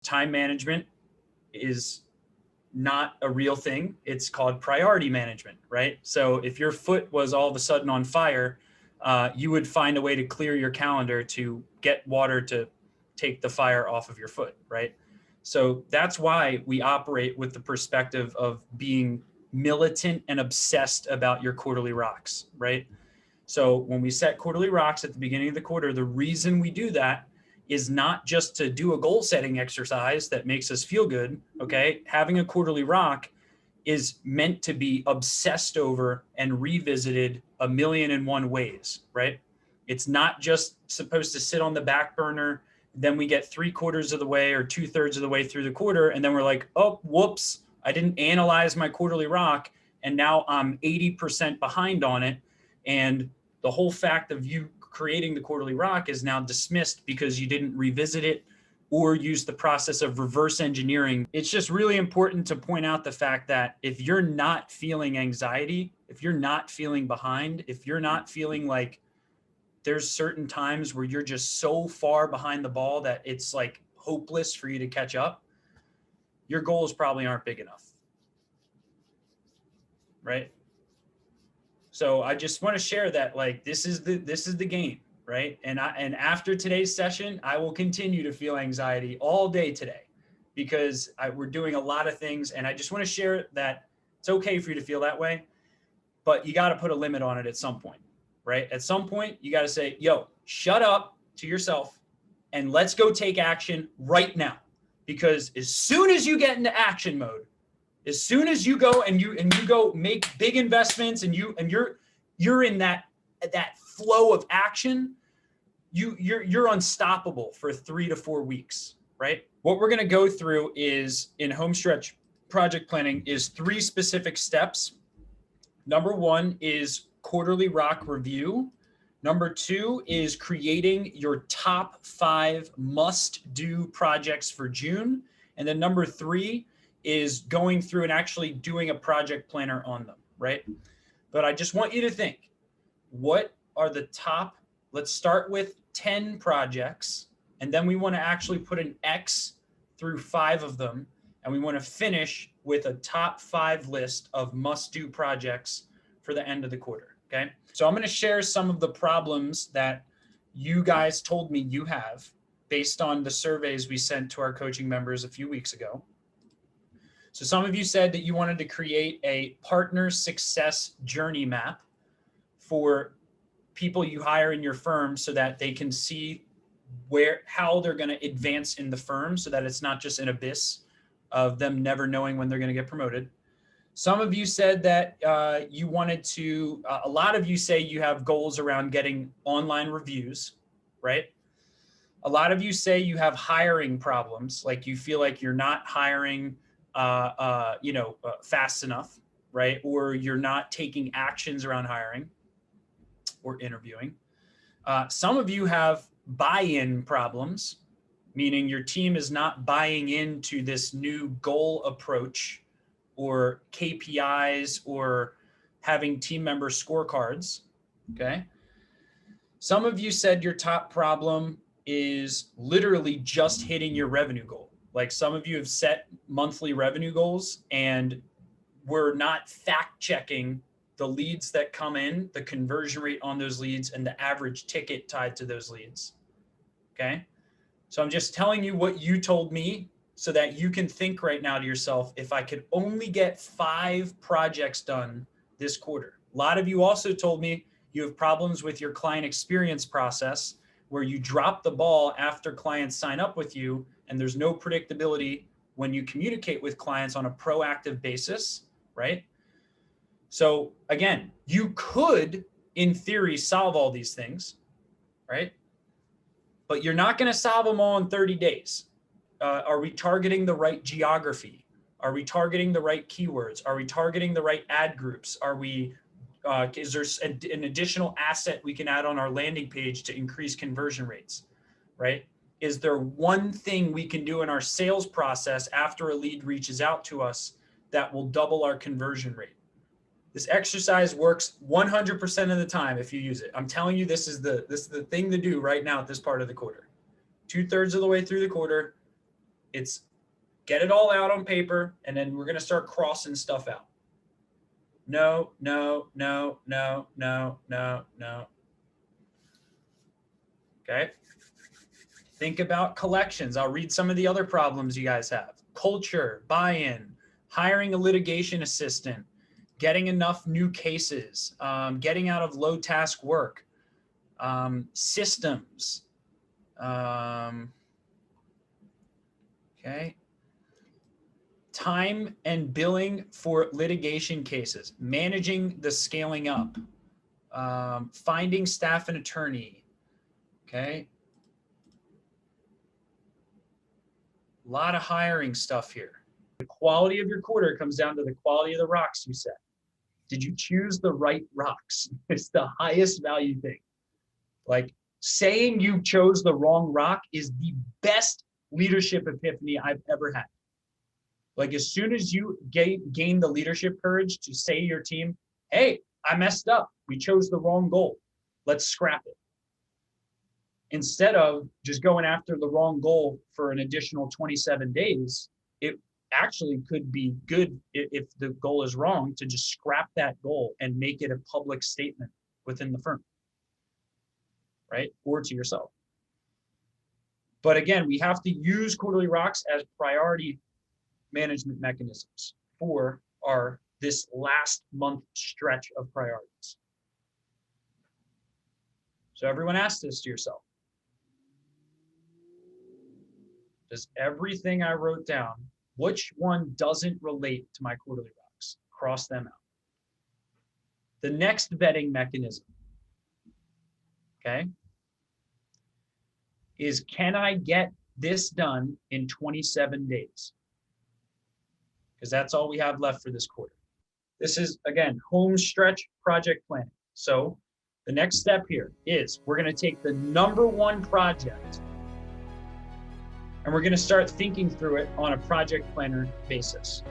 Time management is not a real thing. It's called priority management, right? So if your foot was all of a sudden on fire, you would find a way to clear your calendar to get water to take the fire off of your foot, right? So that's why we operate with the perspective of being militant and obsessed about your quarterly rocks, right? So when we set quarterly rocks at the beginning of the quarter, the reason we do that is not just to do a goal setting exercise that makes us feel good. Okay. Having a quarterly rock is meant to be obsessed over and revisited 1,000,001 ways, right? It's not just supposed to sit on the back burner. Then we get 3/4 of the way or 2/3 of the way through the quarter. And then we're like, oh, whoops, I didn't analyze my quarterly rock. And now I'm 80% behind on it. And the whole fact of you creating the quarterly rock is now dismissed because you didn't revisit it or use the process of reverse engineering. It's just really important to point out the fact that if you're not feeling anxiety, if you're not feeling behind, if you're not feeling like there's certain times where you're just so far behind the ball that it's like hopeless for you to catch up, your goals probably aren't big enough, right? So I just want to share that, like, this is the game, right? And after today's session, I will continue to feel anxiety all day today because we're doing a lot of things, and I just want to share that it's okay for you to feel that way, but you got to put a limit on it at some point, right? At some point, you got to say, yo, shut up to yourself and let's go take action right now. Because as soon as you get into action mode, as soon as you go and you go make big investments and you're in that flow of action, you're unstoppable for 3 to 4 weeks, right? What we're going to go through is in home stretch project planning is 3 specific steps. Number 1 is quarterly rock review. Number 2 is creating your top 5 must-do projects for June. And then number 3 is going through and actually doing a project planner on them, right? But I just want you to think, what are the top, let's start with 10 projects, and then we want to actually put an X through 5 of them, and we want to finish with a top 5 list of must-do projects for the end of the quarter, okay? So I'm going to share some of the problems that you guys told me you have based on the surveys we sent to our coaching members a few weeks ago. So some of you said that you wanted to create a partner success journey map for people you hire in your firm so that they can see how they're going to advance in the firm so that it's not just an abyss of them never knowing when they're going to get promoted. Some of you said that you wanted to, a lot of you say you have goals around getting online reviews, right? A lot of you say you have hiring problems, like you feel like you're not hiring fast enough, right? Or you're not taking actions around hiring or interviewing. Some of you have buy-in problems, meaning your team is not buying into this new goal approach or KPIs or having team member scorecards, okay? Some of you said your top problem is literally just hitting your revenue goal. Like some of you have set monthly revenue goals and we're not fact checking the leads that come in, the conversion rate on those leads, and the average ticket tied to those leads. Okay. So I'm just telling you what you told me so that you can think right now to yourself, if I could only get 5 projects done this quarter. A lot of you also told me you have problems with your client experience process where you drop the ball after clients sign up with you and there's no predictability when you communicate with clients on a proactive basis, right? So again, you could, in theory, solve all these things, right? But you're not going to solve them all in 30 days. Are we targeting the right geography? Are we targeting the right keywords? Are we targeting the right ad groups? Is there an additional asset we can add on our landing page to increase conversion rates, right? Is there one thing we can do in our sales process after a lead reaches out to us that will double our conversion rate? This exercise works 100% of the time if you use it. I'm telling you, this is the thing to do right now at this part of the quarter. 2/3 of the way through the quarter, It's get it all out on paper, and then we're going to start crossing stuff out. No, no, no, no, no, no, no. Okay. Think about collections. I'll read some of the other problems you guys have. Culture, buy-in, hiring a litigation assistant, getting enough new cases, getting out of low task work, systems. Okay. Time and billing for litigation cases, managing the scaling up, finding staff and attorney. Okay. A lot of hiring stuff here. The quality of your quarter comes down to the quality of the rocks you set. Did you choose the right rocks? It's the highest value thing. Like saying you chose the wrong rock is the best leadership epiphany I've ever had. Like as soon as you gain the leadership courage to say to your team, hey, I messed up. We chose the wrong goal. Let's scrap it. Instead of just going after the wrong goal for an additional 27 days, it actually could be good if the goal is wrong to just scrap that goal and make it a public statement within the firm, right? Or to yourself. But again, we have to use quarterly rocks as priority management mechanisms for this last month stretch of priorities. So everyone ask this to yourself. Does everything I wrote down, which one doesn't relate to my quarterly rocks? Cross them out. The next vetting mechanism, okay, is can I get this done in 27 days? Because that's all we have left for this quarter. This is, again, home stretch project planning. So the next step here is we're going to take the number one project and we're going to start thinking through it on a project planner basis.